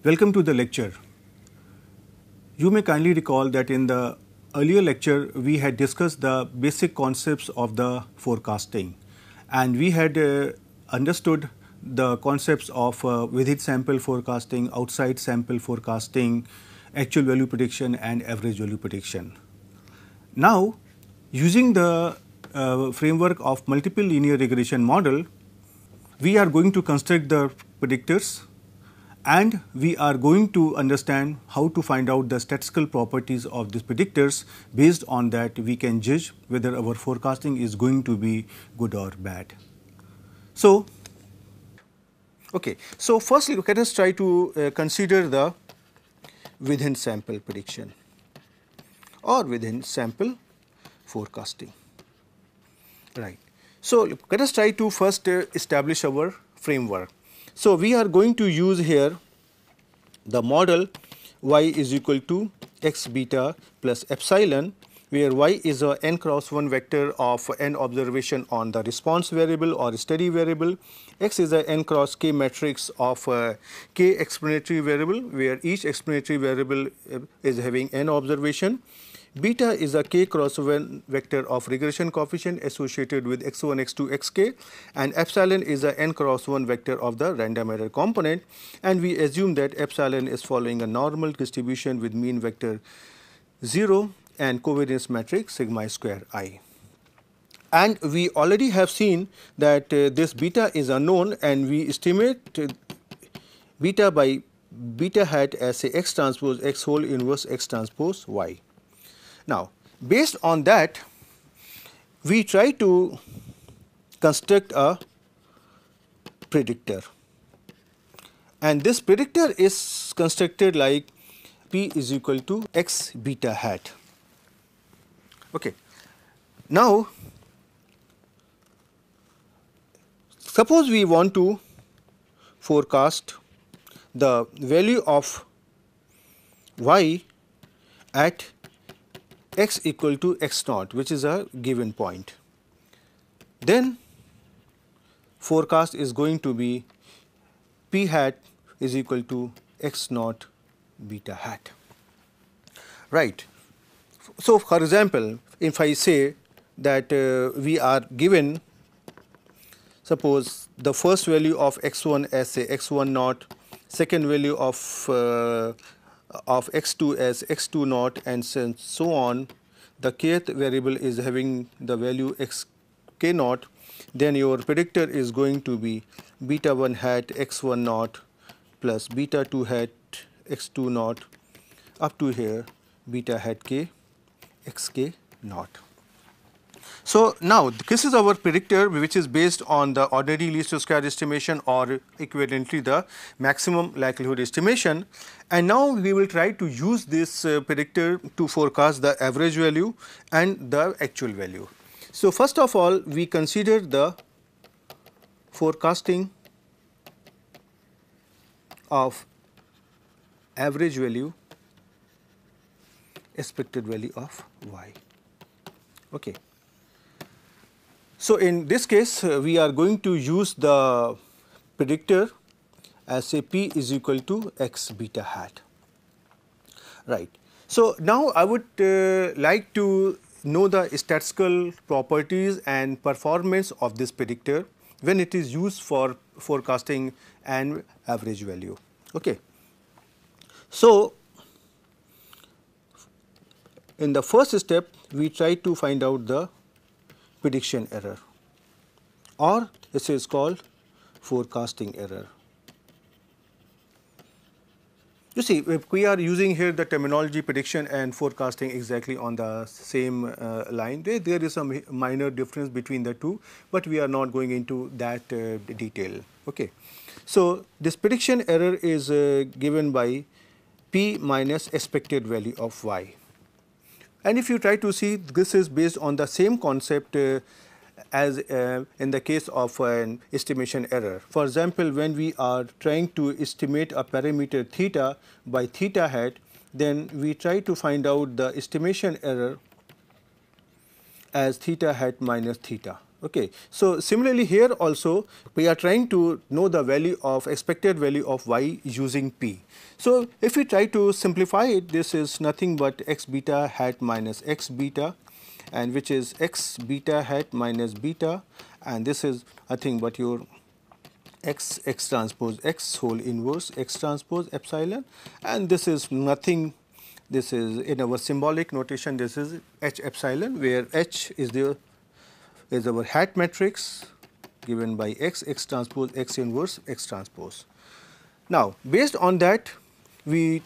Welcome to the lecture. You may kindly recall that in the earlier lecture we had discussed the basic concepts of the forecasting, and we had understood the concepts of within sample forecasting, outside sample forecasting, actual value prediction and average value prediction. Now, using the framework of multiple linear regression model, we are going to construct the predictors, and we are going to understand how to find out the statistical properties of these predictors. Based on that, we can judge whether our forecasting is going to be good or bad. So firstly, let us try to consider the within sample prediction or within sample forecasting. Right. So let us try to first establish our framework. So we are going to use here the model y is equal to x beta plus epsilon, where y is a n cross 1 vector of n observation on the response variable or steady variable, x is a n cross k matrix of k explanatory variable, where each explanatory variable is having n observation. Beta is a k cross 1 vector of regression coefficient associated with x1, x2, xk, and epsilon is a n cross 1 vector of the random error component, and we assume that epsilon is following a normal distribution with mean vector 0 and covariance matrix sigma square I. And we already have seen that this beta is unknown, and we estimate beta by beta hat as a x transpose x whole inverse x transpose y. Now, based on that, we try to construct a predictor, and this predictor is constructed like p is equal to x beta hat. Okay. Now, suppose we want to forecast the value of y at x equal to x naught, which is a given point. Then forecast is going to be p hat is equal to x naught beta hat. Right. So, for example, if I say that we are given, suppose the first value of x1 as say x1 naught, second value of x2 as x2 naught, and so on, the kth variable is having the value xk naught, then your predictor is going to be beta 1 hat x1 naught plus beta 2 hat x2 naught up to here beta hat k xk naught. So now this is our predictor, which is based on the ordinary least square estimation or equivalently the maximum likelihood estimation, and now we will try to use this predictor to forecast the average value and the actual value. So first of all, we consider the forecasting of average value, expected value of y. Okay. So in this case, we are going to use the predictor as say p is equal to x beta hat. Right. So now I would like to know the statistical properties and performance of this predictor when it is used for forecasting an average value. Okay. So in the first step, we try to find out the prediction error, or this is called forecasting error. You see, we are using here the terminology prediction and forecasting exactly on the same line. There is some minor difference between the two, but we are not going into that detail. Okay. So this prediction error is given by p minus expected value of y. And if you try to see, this is based on the same concept as in the case of an estimation error. For example, when we are trying to estimate a parameter theta by theta hat, then we try to find out the estimation error as theta hat minus theta. Okay. So, similarly here also we are trying to know the value of expected value of y using p. So, if we try to simplify it, this is nothing but x beta hat minus x beta, and which is x beta hat minus beta, and this is nothing but your x transpose x whole inverse x transpose epsilon, and this is nothing, this is in our symbolic notation, this is h epsilon, where h is our hat matrix given by x transpose x inverse x transpose. Now, based on that, we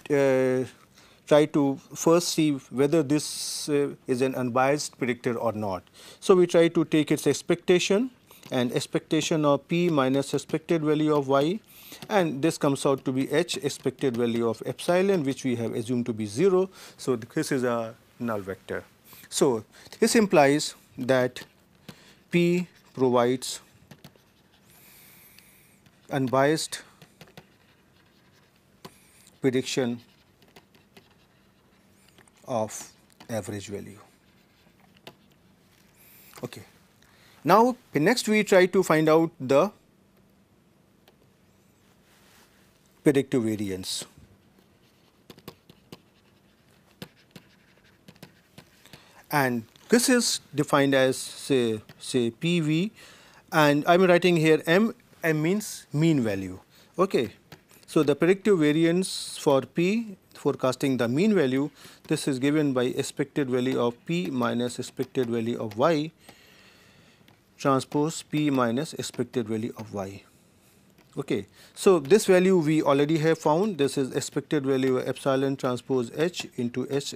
try to first see whether this is an unbiased predictor or not. So, we try to take its expectation and expectation of p minus expected value of y, and this comes out to be h expected value of epsilon, which we have assumed to be 0. So, this is a null vector. So, this implies that p provides unbiased prediction of average value. Okay. Now, next we try to find out the predictive variance. And this is defined as say PV, and I am writing here M means mean value. Okay. So, the predictive variance for P forecasting the mean value, this is given by expected value of P minus expected value of Y transpose P minus expected value of Y. Okay. So, this value we already have found, this is expected value of epsilon transpose H into H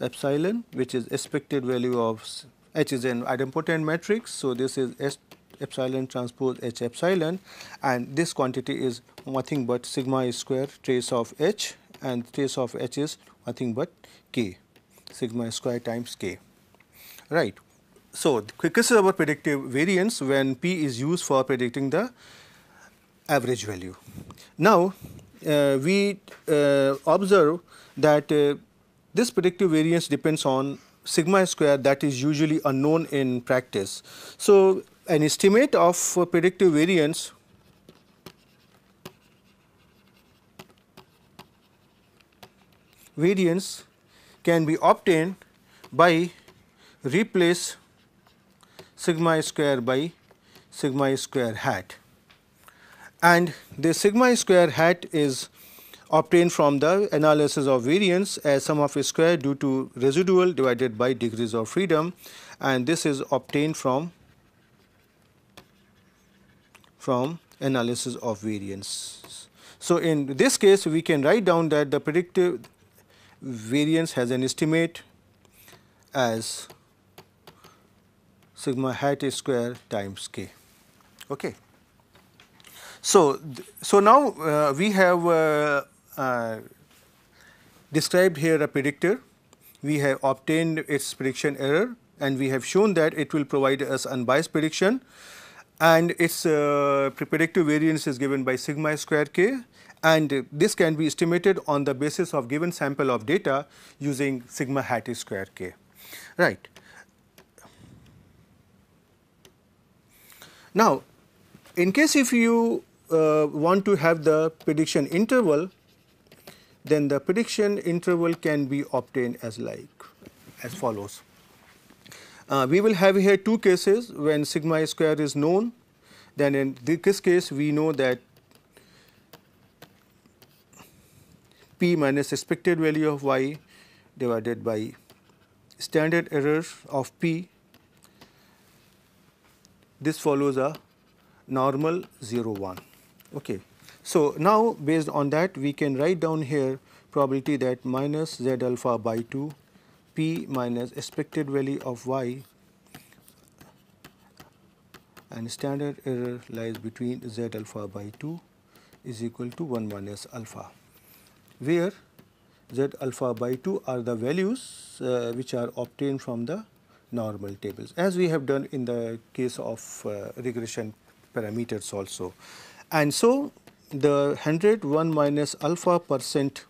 epsilon, which is expected value of H is an idempotent matrix. So, this is S epsilon transpose H epsilon, and this quantity is nothing but sigma square trace of H, and trace of H is nothing but K, sigma square times K, right. So, this is our predictive variance when P is used for predicting the average value. Now, we observe that this predictive variance depends on sigma square that is usually unknown in practice. So, an estimate of predictive variance can be obtained by replace sigma square by sigma square hat, and the sigma square hat is obtained from the analysis of variance as sum of square due to residual divided by degrees of freedom, and this is obtained from analysis of variance. So, in this case we can write down that the predictive variance has an estimate as sigma hat square times K. Okay. So, now we have described here a predictor, we have obtained its prediction error, and we have shown that it will provide us unbiased prediction, and its predictive variance is given by sigma square K, and this can be estimated on the basis of given sample of data using sigma hat square K, right. Now, in case if you want to have the prediction interval, then the prediction interval can be obtained as follows. We will have here two cases when sigma square is known. Then in this case we know that P minus expected value of Y divided by standard error of P, this follows a normal 0 1. Okay. So, now based on that we can write down here probability that minus z alpha by 2 P minus expected value of Y and standard error lies between z alpha by 2 is equal to 1 minus alpha, where z alpha by 2 are the values which are obtained from the normal tables, as we have done in the case of regression parameters also. And so, the 101 minus alpha %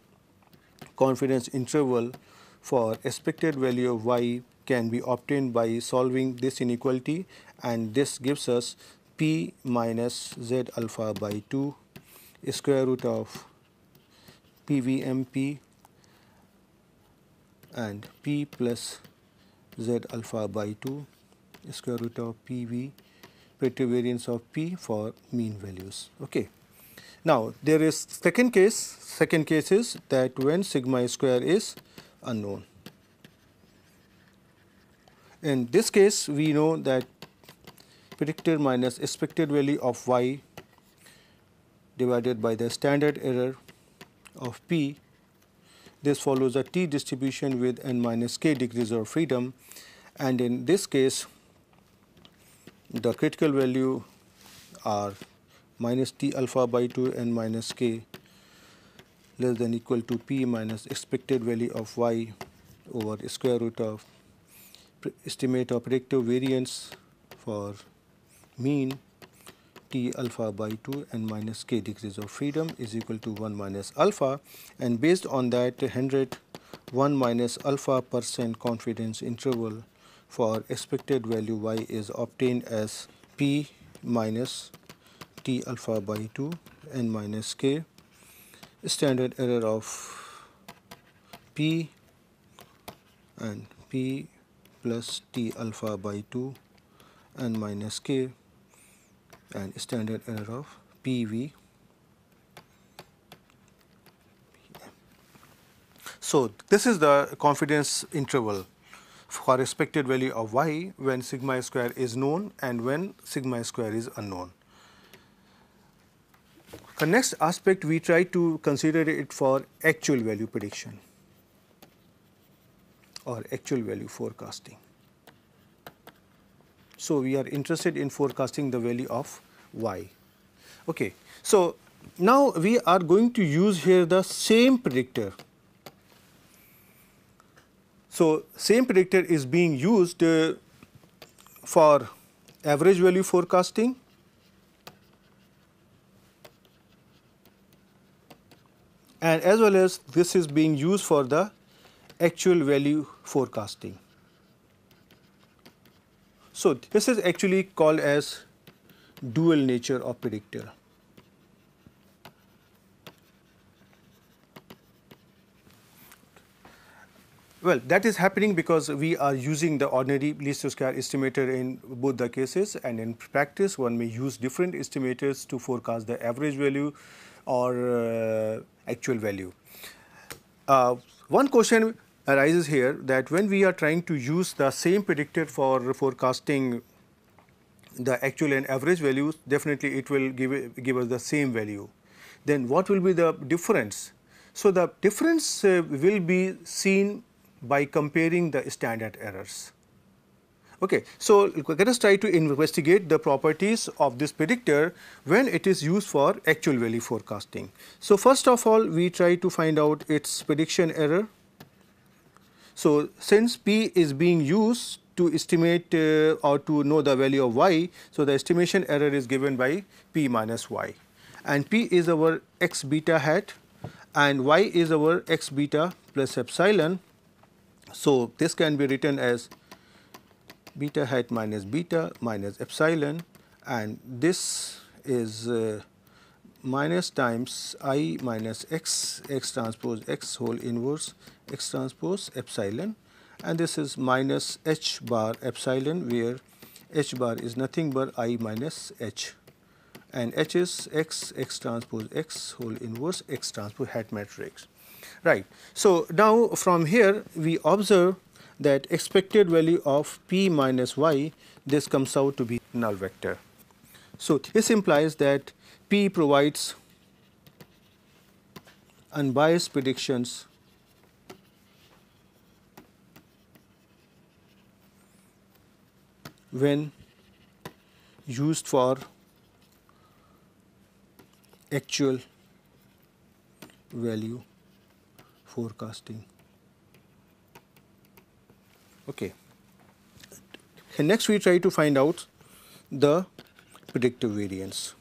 confidence interval for expected value of y can be obtained by solving this inequality, and this gives us p minus z alpha by 2 square root of PVMP and p plus z alpha by 2 square root of PV predictive variance of p for mean values. Okay. Now, there is second case. Second case is that when sigma square is unknown. In this case, we know that predictor minus expected value of y divided by the standard error of p. This follows a t distribution with n minus k degrees of freedom, and in this case the critical value are minus t alpha by 2 n minus k less than equal to p minus expected value of y over square root of estimate of predictive variance for mean t alpha by 2 n minus k degrees of freedom is equal to 1 minus alpha, and based on that 1 minus alpha % confidence interval for expected value y is obtained as p minus t alpha by 2 n minus k standard error of p and p plus t alpha by 2 n minus k and standard error of PV. So, this is the confidence interval for expected value of y when sigma square is known and when sigma square is unknown. The next aspect, we try to consider it for actual value prediction or actual value forecasting. So, we are interested in forecasting the value of y. Okay. So, now we are going to use here the same predictor. So, same predictor is being used for average value forecasting and as well as this is being used for the actual value forecasting. So, this is actually called as dual nature of predictor. Well, that is happening because we are using the ordinary least square estimator in both the cases, and in practice one may use different estimators to forecast the average value or actual value. One question arises here that when we are trying to use the same predictor for forecasting the actual and average values, definitely it will give us the same value. Then what will be the difference? So, the difference will be seen by comparing the standard errors. Okay. So, let us try to investigate the properties of this predictor when it is used for actual value forecasting. So, first of all, we try to find out its prediction error. So, since p is being used to estimate or to know the value of y, so the estimation error is given by p minus y, and p is our x beta hat and y is our x beta plus epsilon. So, this can be written as beta hat minus beta minus epsilon, and this is minus times I minus x transpose x whole inverse x transpose epsilon, and this is minus h bar epsilon, where h bar is nothing but I minus h, and h is x transpose x whole inverse x transpose hat matrix. Right. So, now from here we observe that expected value of p minus y, this comes out to be null vector. So, this implies that p provides unbiased predictions when used for actual value forecasting. Okay. And next we try to find out the predictive variance.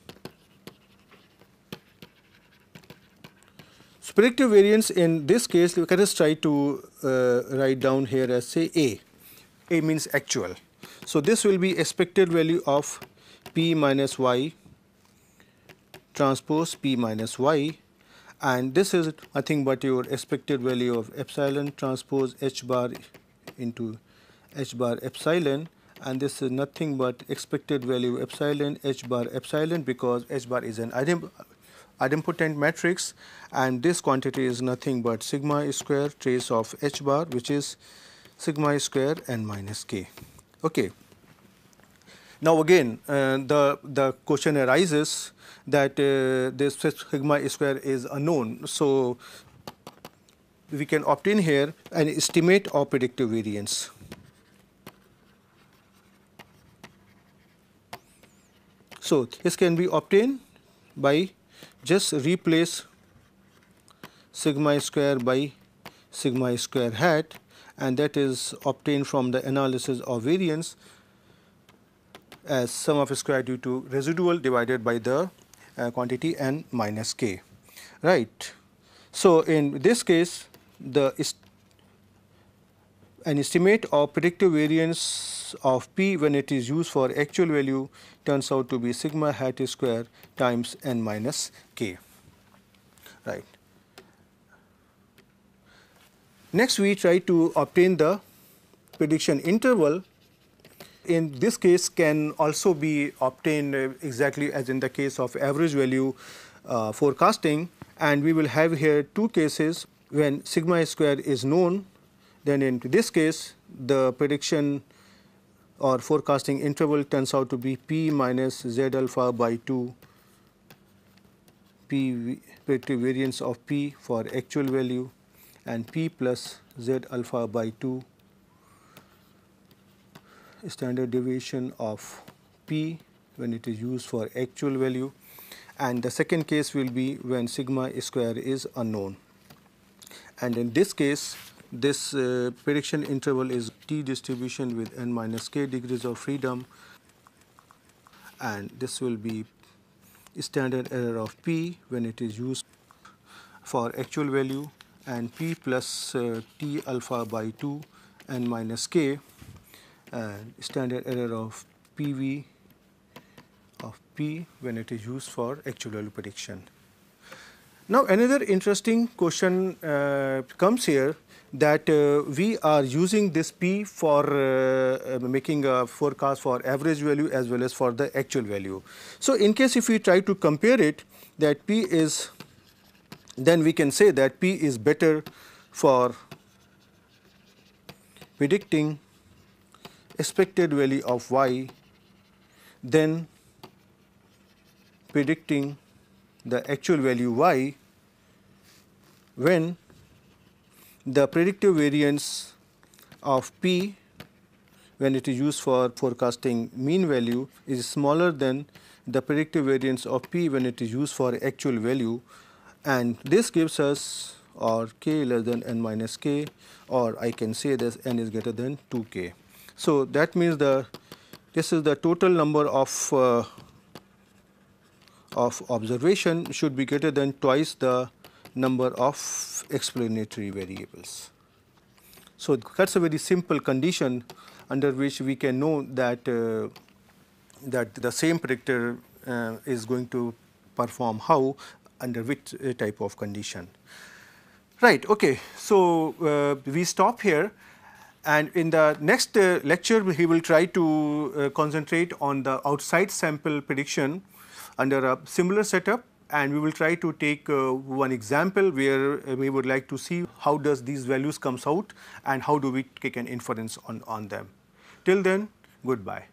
So, predictive variance in this case, let us try to write down here as say A. A means actual. So this will be expected value of P minus Y transpose P minus Y, and this is nothing but your expected value of epsilon transpose H bar into H bar epsilon, and this is nothing but expected value epsilon H bar epsilon, because H bar is an idempotent matrix, and this quantity is nothing but sigma square trace of H bar, which is sigma square n minus k. Okay. Now again the question arises that this sigma square is unknown. So we can obtain here an estimate of predictive variance. So this can be obtained by just replace sigma square by sigma square hat, and that is obtained from the analysis of variance as sum of square due to residual divided by the quantity n minus k, right. So in this case an estimate of predictive variance of P when it is used for actual value turns out to be sigma hat square times n minus k, right. Next we try to obtain the prediction interval. In this case can also be obtained exactly as in the case of average value forecasting, and we will have here two cases. When sigma square is known, then in this case the prediction or forecasting interval turns out to be P minus Z alpha by 2 P predictive variance of P for actual value, and P plus Z alpha by 2 standard deviation of P when it is used for actual value, and the second case will be when sigma square is unknown. And in this case this prediction interval is T distribution with n minus k degrees of freedom, and this will be standard error of P when it is used for actual value, and P plus T alpha by 2 n minus k, standard error of PV of P when it is used for actual value prediction. Now another interesting question comes here, that we are using this P for making a forecast for average value as well as for the actual value. So in case if we try to compare it, that P is, then we can say that P is better for predicting expected value of Y than predicting the actual value Y, when the predictive variance of P when it is used for forecasting mean value is smaller than the predictive variance of P when it is used for actual value, and this gives us or k less than n minus k, or I can say this n is greater than 2k. So that means this is the total number of observation should be greater than twice the number of explanatory variables. So that's a very simple condition under which we can know that that the same predictor is going to perform how, under which type of condition. Right. Okay. So we stop here, and in the next lecture we will try to concentrate on the outside sample prediction under a similar setup, and we will try to take one example where we would like to see how does these values comes out and how do we take an inference on them. Till then, goodbye.